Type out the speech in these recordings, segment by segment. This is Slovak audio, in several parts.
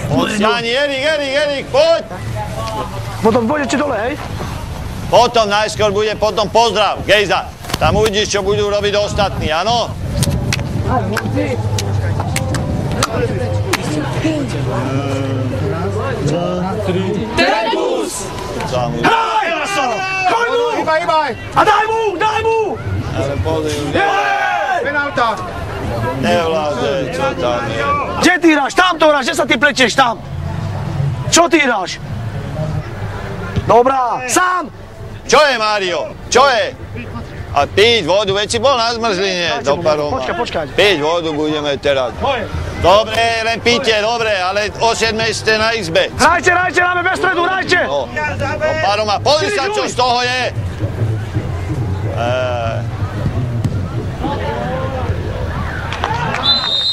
Odstiani, Erik, poď! Potom pôjdete dole, hej? Potom najskôr bude potom pozdrav, Gejza. Tam uvidíš, čo budú robiť ostatní, áno? Terebus! Hraj, Raso! Hýbaj! A daj mu! Ale pozri, Penálta! nevláze, čo tam je. Kde ty hráš? Tam to hráš, kde sa ty pletieš tam? Čo ty hráš? Dobrá, sám! Čo je, Mário? Čo je? A piť vodu, veď si bol na zmrzline do Paroma. Počkaj. Piť vodu budeme teraz. Dobre, len píte, dobre, ale o 7 ste na izbe. Hrajte, máme bez stredu, hrajte! No, do Paroma, pozri sa, čo z toho je.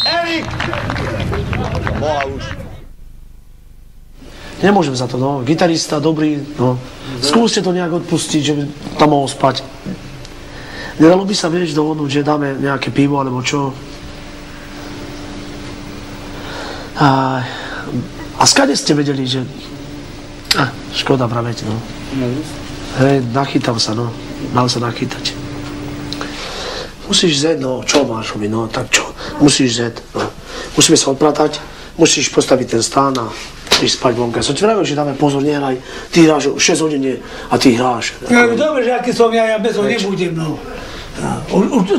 Erik! Boha už. Nemôžem za to, no. Gitarista, dobrý, no. Skúste to nejak odpustiť, že by tam mohol spať. Nedalo by sa, vieš, dohodnúť, že dáme nejaké pivo, alebo čo. A skade ste vedeli, že... škoda praveť, no. Hej, nachytal sa, no. Mal sa nachytať. Musíš zjeť, no. Čo máš robiť, no? Tak čo? Musíš zjeť, no. Musíme sa odpratať, musíš postaviť ten stán a ísť spať vonka. Som ti vravil, že dáme pozor, nehraj. Ty hráš 6 hodín a ty hráš. Ja, dobre, že aký som ja bez toho nebudem, no.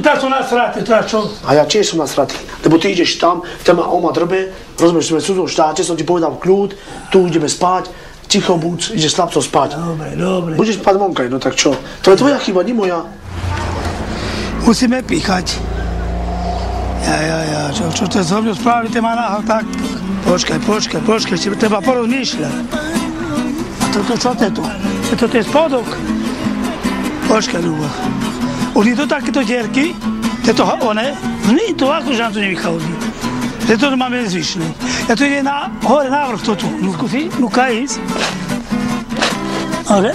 Teraz som nasratý, teraz čo? A ja tiež som nasratý, lebo ty ideš tam, on ma drbe, rozumieš, sme v cudzom štáte, som ti povedal kľud, tu ideme spať, ticho buď, ideš slabco spať. Dobre. Budeš spať vonka, no tak čo? To je tvoja chyba, nie moja. Musíme píchať. Ja, čo to so mňou spravili, ty ma nahal, tak? Počkaj, si treba porozmýšľať. A toto čo to je tu? To je spodok. Počkaj, Ľubo. Oni to takéto dierky, to one, to akože nám to nevychodí. To máme zvyšné. Ja to ide hore návrh to tu. Nuka ísť. Dobre.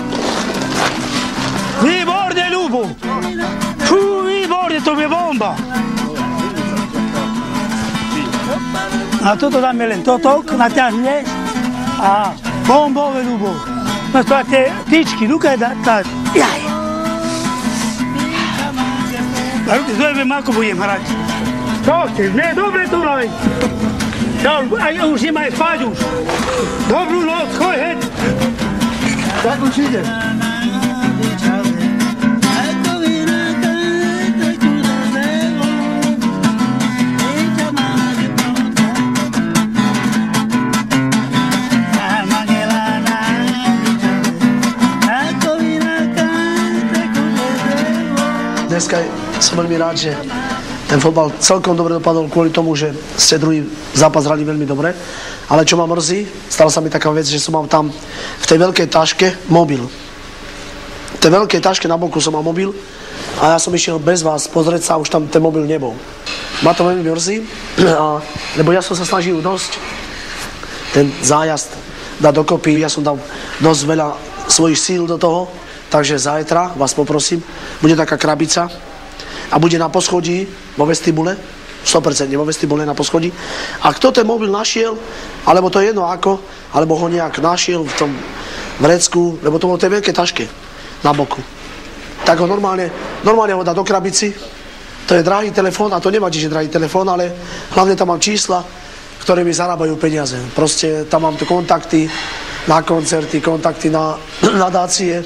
Výborne, Ľubo. Výborne, to je bomba. A toto dáme len toto, naťahneš a bombové, Ľubo. No to tie tyčky, Nuka je tak. Jaj. Zoviem, ako budem hrať. Čo chceš? Ne, dobre tu hraj. Už nemaj spať už. Dobrú noc, choj heď. Tak už ide. Dneska som veľmi rád, že ten fotbal celkom dobre dopadol kvôli tomu, že ste druhý zápas hrali veľmi dobre. Ale čo ma mrzí, stala sa mi taká vec, že som mal tam v tej veľkej taške mobil. V tej veľkej taške na boku som mal mobil a ja som išiel bez vás pozrieť sa a už tam ten mobil nebol. Ma to veľmi mrzí, lebo ja som sa snažil dosť ten zájazd dať dokopy. Ja som dal dosť veľa svojich síl do toho. Takže zajtra vás poprosím, bude taká krabica a bude na poschodí vo vestibule, 100% vo vestibule na poschodí. A kto ten mobil našiel, alebo to je jedno ako, alebo ho nejak našiel v tom vrecku, lebo to bolo v tej veľkej taške na boku. Tak ho normálne ho dá do krabici. To je drahý telefón a to nevadí, že drahý telefón, ale hlavne tam mám čísla, ktoré mi zarábajú peniaze. Proste tam mám tu kontakty na koncerty, kontakty na nadácie.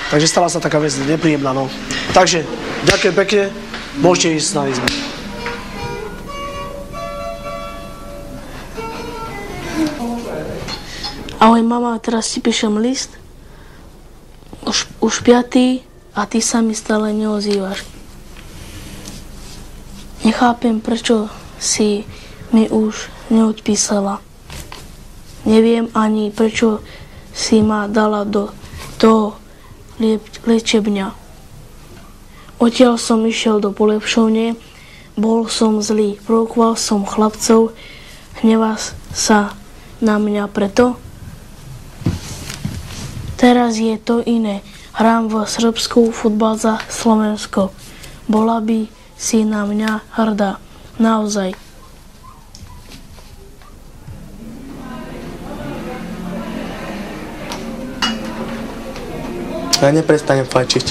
Takže stala sa taká vec nepríjemná, no. Takže, ďakujem pekne, môžete ísť na izbu. Ahoj mama, teraz ti píšem list, už 5. a ty sa mi stále neozývaš. Nechápem, prečo si mi už neodpísala. Neviem ani, prečo si ma dala do toho liečebňa. Odtiaľ som išiel do polepšovne, bol som zlý, provokoval som chlapcov, hnevá sa na mňa preto. Teraz je to iné, hrám v Srbsku futbal za Slovensko. Bola by si na mňa hrdá, naozaj. Ja neprestanem fajčiť.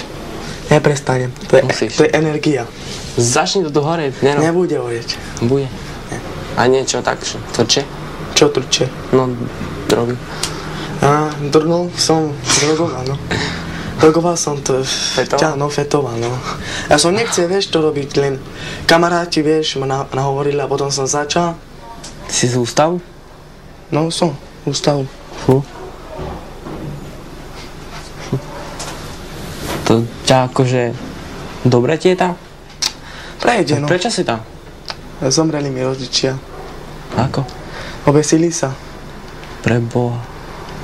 Neprestanem. To je energia. Začni to tu hore, nerob. Nebude horieť. Bude. A niečo tak, tvrdšie? Čo trčie? No, drogy. Som drogoval, no. Drogoval som to. Fetoval, no. Ja som nechcel, vieš, to robiť, len kamaráti, vieš, ma nahovorili a potom som začal. Ty si z ústavu? No, som ústavu. Fú. To ťa akože... Dobre ti je tam? Prejde, no. Prečo si tam? Zomreli mi rodičia. Ako? Obesili sa. Preboha.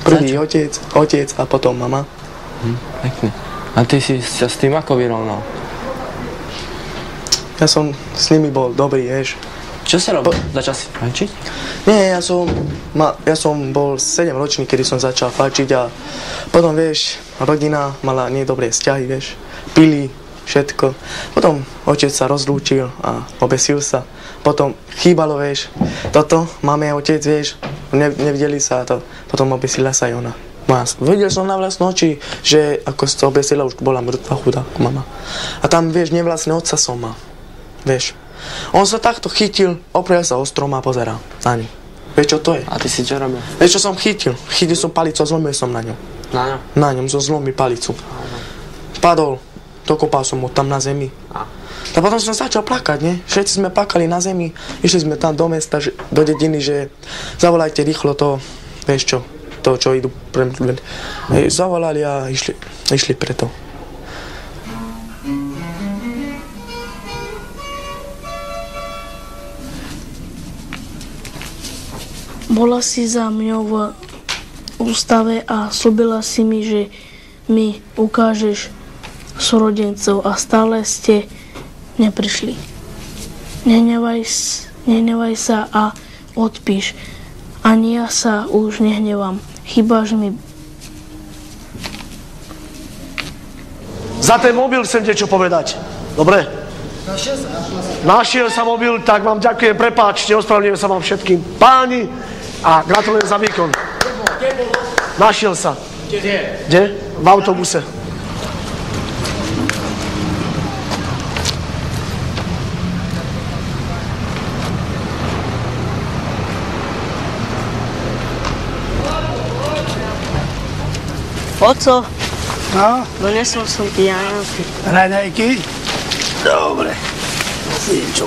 Prvý otec a potom mama. Pekne. A ty si sa s tým ako vyrovnal? Ja som s nimi bol dobrý, vieš. Čo si robil? Začal si fajčiť? Nie, ja som bol 7 ročný, kedy som začal fajčiť a potom, vieš, rodina mala nedobré vzťahy, vieš. Pili, všetko. Potom otec sa rozlúčil a obesil sa. Potom chýbalo, vieš, toto, máme otec, vieš, nevideli sa to. Potom obesila sa aj ona. Videl som na vlastné oči, že ako sa obesila, už bola mŕtva chudá mama. A tam, vieš, nevlastne otca som mal, vieš. On sa takto chytil, oprel sa o strom a pozeral na ňu. Vieš, čo to je? A ty si čo robil? Vieš, čo som chytil? Chytil som palicu a zlomil som na ňu. Na ňom? Na ňom som zlomil palicu. Padol, dokopal som ho tam na zemi. A potom som začal plakať, ne? Všetci sme plakali na zemi, išli sme tam do mesta, do dediny, že zavolajte rýchlo to, vieš čo, to, čo idú zavolali a išli preto. Bola si za mňou v ústave a slúbila si mi, že mi ukážeš súrodencov a stále ste neprišli. Nehnevaj sa a odpíš. Ani ja sa už nehnevám. Chýbaš mi. Za ten mobil chcem niečo povedať. Dobre? Našiel sa mobil, tak vám ďakujem, prepáčte, ospravedlňujem sa vám všetkým. Páni, a gratulujem za výkon. Našiel sa. Kde? V autobuse. Oco, No, donesol som ti Janky. raňajky. Dobre. Niečo.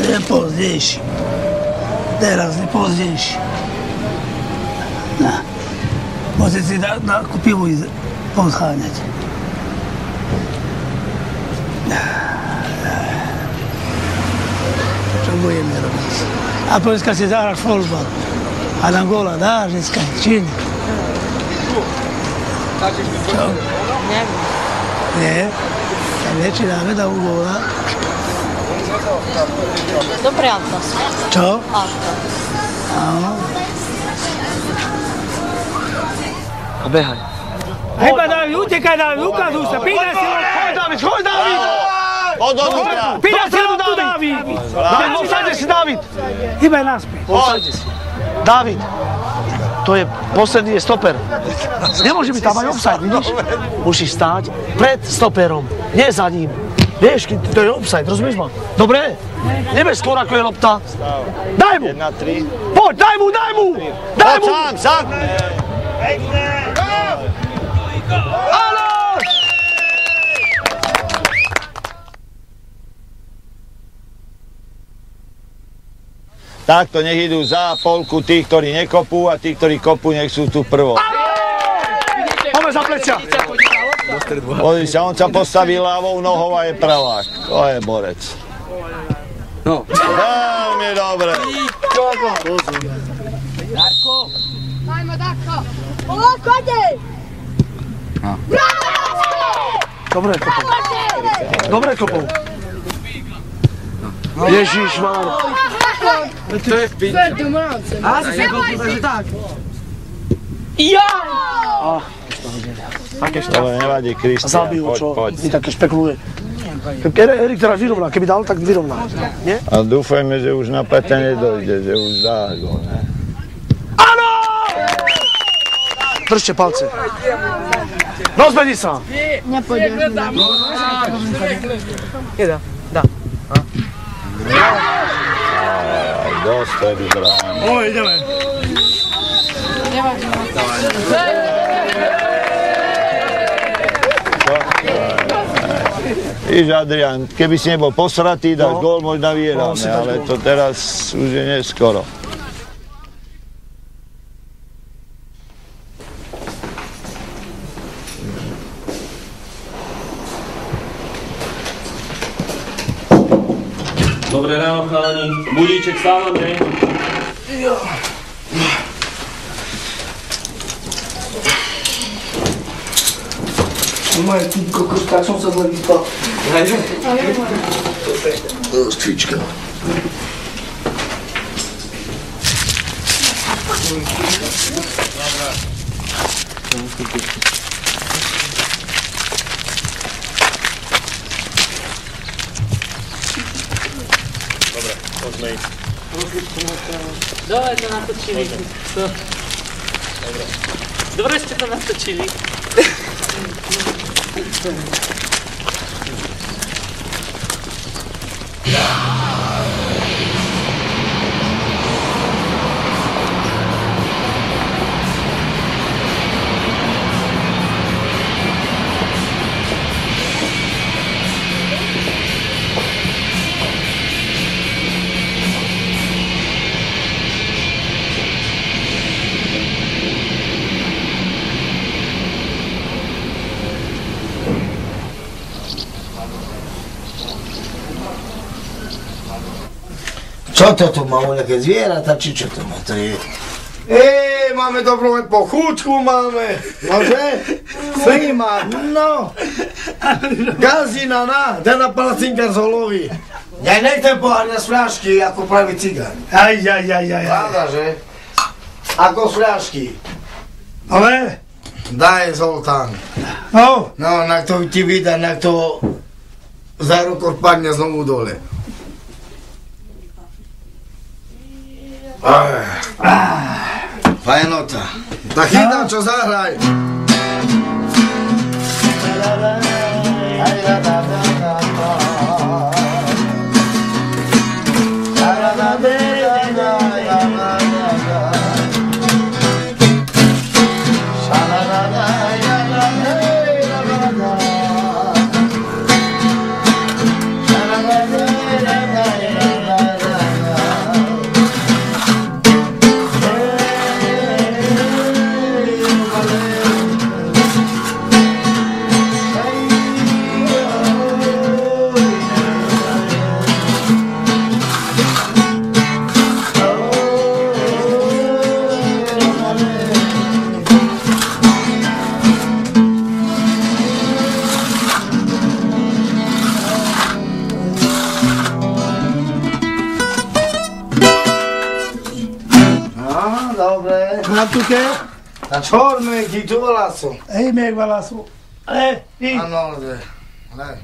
Nepozdejší. Teraz nepozdejší. Môžete si na pivo ísť odcháňať. Čo budeme robiť? A dneska si zahráš fotbal. A na góla dáš dneska, či nie? Čo? Neviem. Nie? Tak väčší dáme do góla. Dobré auto. Čo? Auto. Áno. A behaj. Hejba, Dávid, utekaj, Dávid, ukazuj sa, pýtaj si loptu. Dávid, choď, Dávid! Podonútra! Pýtaj si loptu, Dávid! Dávid, posaďte si, Dávid! Hýbaj naspäť. Poď! Dávid, to je posledný je stoper. Nemôže byť tam aj offside, vidíš? Musíš stáť pred stoperom, nie za ním. Vieš, keď to je offside, rozumieš ma? Dobre? Nebež skôr, ako je lopta. Daj mu! 1, 3. Poď, daj mu, daj mu! Daj mu! Sám! Takto nech idú za polku tých, ktorí nekopú a tí, ktorí kopú, nech sú tu prvo. Poďme za plecia! Pozri sa, on sa postaví ľavou nohou a je pravák. To je borec. No. Veľmi dobre. Dobre kopou. Dobre kopou. Ježišmar. To je v piči. Dobre, nevadí, Kristian, Zabijú, čo? poď. I také špekuluje. Erik teraz vyrovná, keby dal, tak vyrovná. Nie? A dúfajme, že už na Pete nedojde, že už dá gól, ne? Áno! Držte palce. Rozbehni sa. Nepôjde. Jeda, dá. Dosť tedy brány. Ideme. Víš, Adrian, keby si nebol posratý, dáš gól, možno vyhráme, ale to teraz už je neskoro. Dobré ráno, chalani. Budíček stávame. Moje ty kokos, tak som sa zle vyspal. Stvička. Dobre, poďme ísť. Dobre to natočili. Dobre ste to natočili. Čo to tu máme, nejaké zvieratá, či čo to má, to je? Máme dobrú pochúčku, máme, nože? Sníma, no. Gazina, dana palacinka z holovy. Ja nechcem pohárňať fľašky, ako pravý cigán. Aj. Pravda, že? Ako fľašky. Ale? Daj, Zoltán. No. No, na to ti vydá, na to za rokor padne znovu dole. Fajnota. Tak chytám, čo zahraj. Natuke? Na čorme, ti tu valasu. Ej, meg valasu. Ale, ty. Ano, ale.